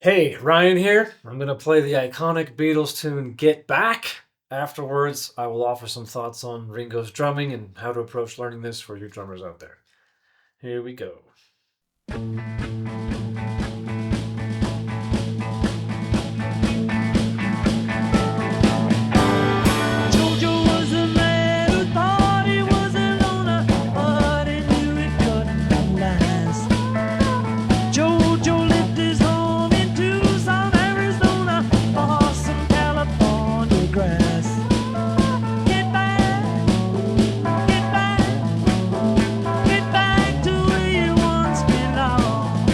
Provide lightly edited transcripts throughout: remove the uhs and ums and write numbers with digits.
Hey, Ryan here. I'm going to play the iconic Beatles tune Get Back. Afterwards, I will offer some thoughts on Ringo's drumming and how to approach learning this for you drummers out there. Here we go. Jojo was a man who thought he was a loner, but he knew it couldn't last. Jojo lived his home in Tucson, Arizona, for some California grass. Get back, get back, get back to where you once belonged.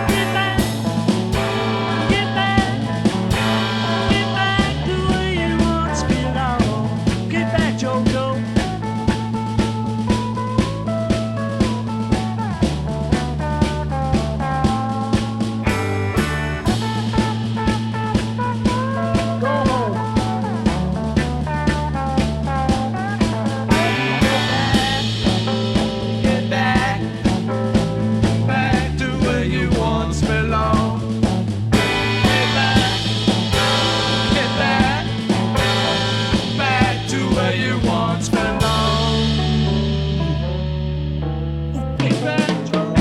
Get back, get back, get back to where you once belonged. Get back, Jojo. Go home. Get back, back to where you once belonged. Get back, back to where you once belonged. Get back, Joe.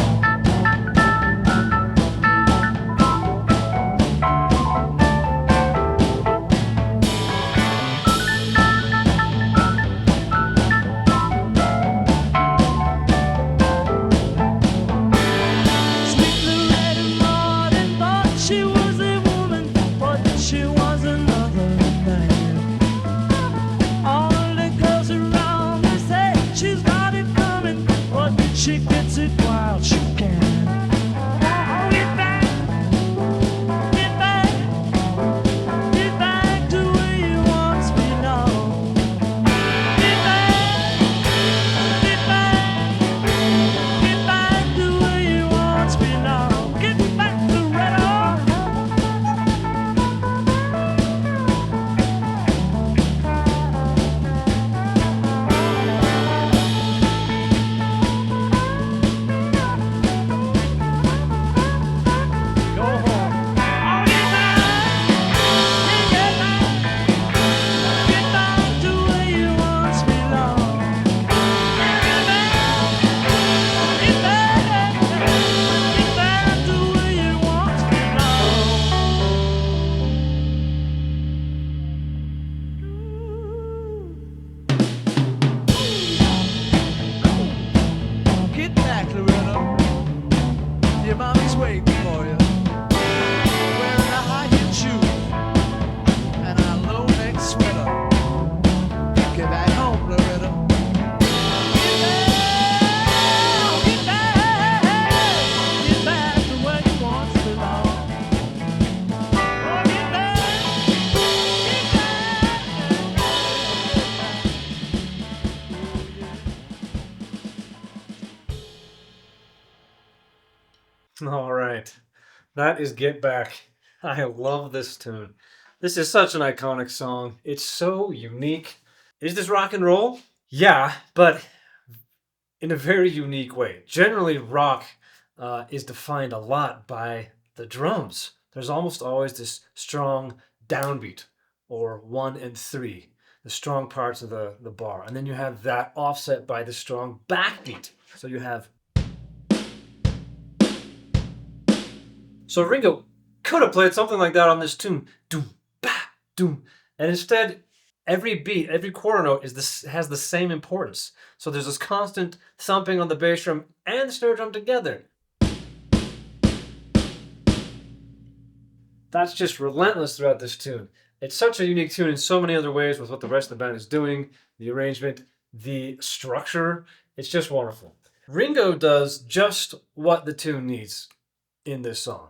Sweet Loretta Martin thought she was a woman, but she was another man. All the girls around me say she's got it coming, but she gets it while she can. Oh, get back, get back, get back to where you once belonged. Get back, get back, get back to where you once belonged. Get back to Loretta. Go home. Oh, get back, get back, get back to where you once belonged. Get back, get back, get back to where you once belonged. Get back, Loretta. Your mommy's waiting for you. Wearing a high-heel shoe and a low-neck sweater. Get back home, Loretta. Get back, get back, get back to where you once belonged. Oh, get back, All right. That is Get Back. I love this tune. This is such an iconic song. It's so unique. Is this rock and roll? Yeah, but in a very unique way. Generally, rock is defined a lot by the drums. There's almost always this strong downbeat or 1 and 3, the strong parts of the bar. And then you have that offset by the strong backbeat. So you have. So Ringo could have played something like that on this tune. Doom, ba, doom. And instead, every beat, every quarter note has the same importance. So there's this constant thumping on the bass drum and the snare drum together. That's just relentless throughout this tune. It's such a unique tune in so many other ways with what the rest of the band is doing, the arrangement, the structure. It's just wonderful. Ringo does just what the tune needs in this song.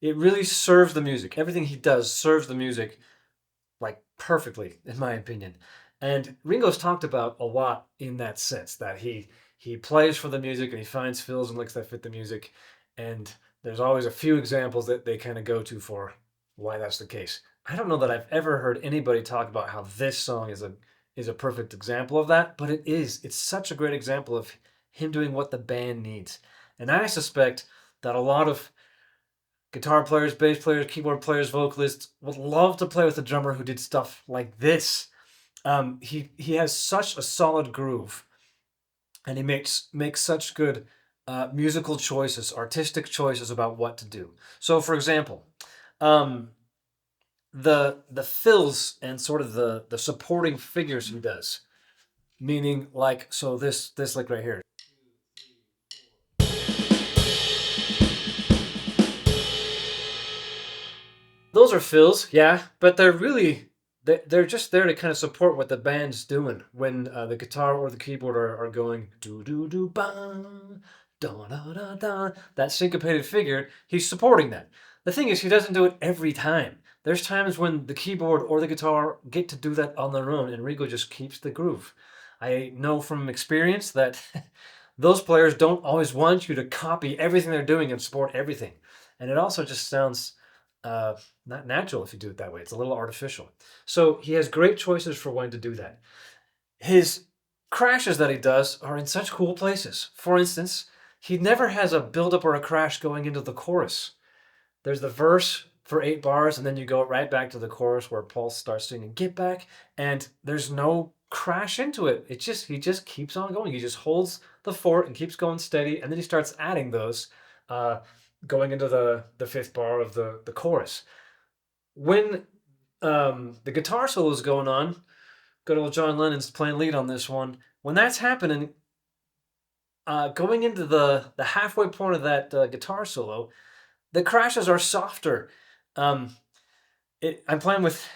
It really serves the music. Everything he does serves the music like perfectly, in my opinion. And Ringo's talked about a lot in that sense that he plays for the music and he finds fills and licks that fit the music. And there's always a few examples that they kind of go to for why that's the case. I don't know that I've ever heard anybody talk about how this song is a perfect example of that, but it is. It's such a great example of him doing what the band needs. And I suspect that a lot of guitar players, bass players, keyboard players, vocalists would love to play with a drummer who did stuff like this. He has such a solid groove, and he makes such good musical choices, artistic choices about what to do. So, for example, um, the fills and sort of the supporting figures he does, meaning like so this like right here. Those are fills, yeah, but they're just there to kind of support what the band's doing when the guitar or the keyboard are going do do do ba da da da da. That syncopated figure, he's supporting that. The thing is, he doesn't do it every time. There's times when the keyboard or the guitar get to do that on their own, and Ringo just keeps the groove. I know from experience that those players don't always want you to copy everything they're doing and support everything, and it also just sounds uh, not natural if you do it that way. It's a little artificial. So he has great choices for when to do that. His crashes that he does are in such cool places. For instance, he never has a build-up or a crash going into the chorus. There's the verse for 8 bars, and then you go right back to the chorus where Paul starts singing "Get Back," and there's no crash into it. He just keeps on going. He just holds the fort and keeps going steady, and then he starts adding those uh, going into the fifth bar of the chorus. When the guitar solo is going on, good old John Lennon's playing lead on this one. When that's happening, going into the halfway point of that guitar solo, the crashes are softer. Um, I'm playing with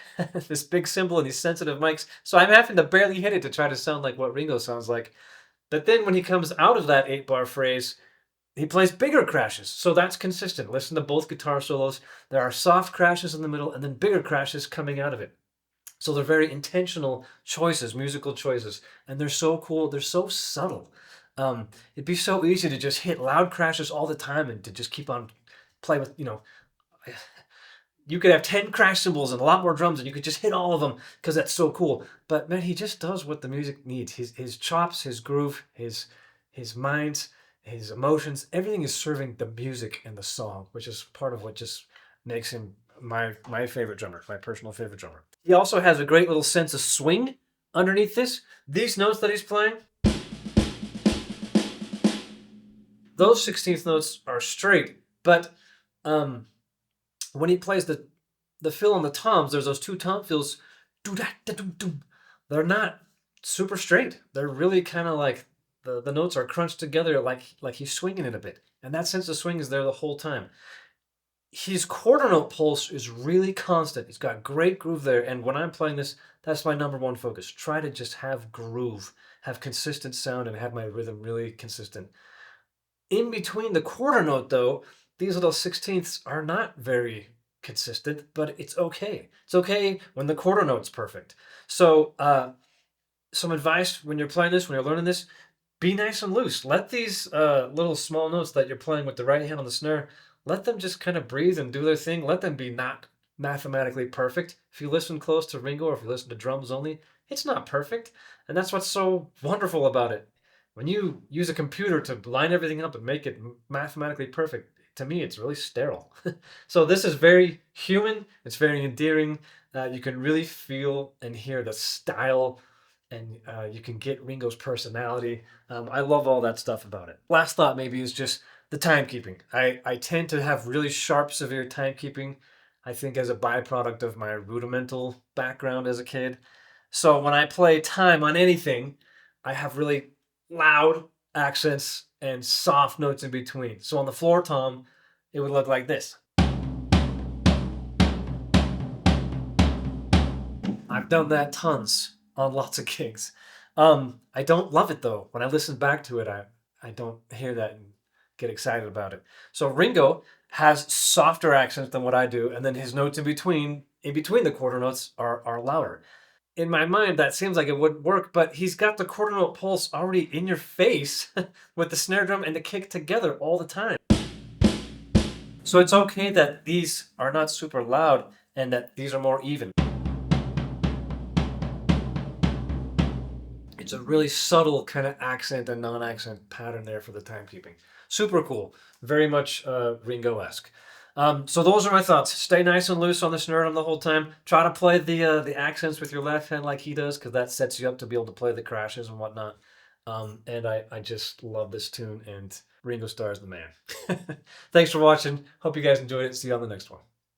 this big cymbal and these sensitive mics, so I'm having to barely hit it to try to sound like what Ringo sounds like. But then when he comes out of that 8 bar phrase, he plays bigger crashes, so that's consistent. Listen to both guitar solos. There are soft crashes in the middle and then bigger crashes coming out of it. So they're very intentional choices, musical choices, and they're so cool. They're so subtle. It'd be so easy to just hit loud crashes all the time and to just keep on play with, you could have 10 crash cymbals and a lot more drums and you could just hit all of them because that's so cool. But man, he just does what the music needs. His chops, his groove, his mind, his emotions, everything is serving the music and the song, which is part of what just makes him my favorite drummer, my personal favorite drummer. He also has a great little sense of swing underneath this. These notes that he's playing, those 16th notes are straight, but when he plays the fill on the toms, there's those 2 tom fills, do-da-da-dum-dum. They're not super straight. They're really kind of like the notes are crunched together like he's swinging it a bit. And that sense of swing is there the whole time. His quarter note pulse is really constant. He's got great groove there. And when I'm playing this, that's my number one focus. Try to just have groove, have consistent sound, and have my rhythm really consistent. In between the quarter note, though, these little 16ths are not very consistent, but it's okay. It's okay when the quarter note's perfect. So, some advice when you're playing this, when you're learning this, be nice and loose. Let these little small notes that you're playing with the right hand on the snare, let them just kind of breathe and do their thing. Let them be not mathematically perfect. If you listen close to Ringo or if you listen to drums only, it's not perfect. And that's what's so wonderful about it. When you use a computer to line everything up and make it mathematically perfect, to me, it's really sterile. So this is very human. It's very endearing. You can really feel and hear the style, and you can get Ringo's personality. I love all that stuff about it. Last thought maybe is just the timekeeping. I tend to have really sharp, severe timekeeping, I think as a byproduct of my rudimental background as a kid. So when I play time on anything, I have really loud accents and soft notes in between. So on the floor tom, it would look like this. I've done that tons on lots of gigs. I don't love it though. When I listen back to it, I don't hear that and get excited about it. So Ringo has softer accents than what I do, and then his notes in between the quarter notes are louder. In my mind, that seems like it would work, but he's got the quarter note pulse already in your face with the snare drum and the kick together all the time. So it's okay that these are not super loud and that these are more even. It's a really subtle kind of accent and non-accent pattern there for the timekeeping. Super cool. Very much Ringo-esque. So those are my thoughts. Stay nice and loose on this nerd the whole time. Try to play the accents with your left hand like he does, because that sets you up to be able to play the crashes and whatnot. And I just love this tune, and Ringo Starr is the man. Thanks for watching. Hope you guys enjoyed it. See you on the next one.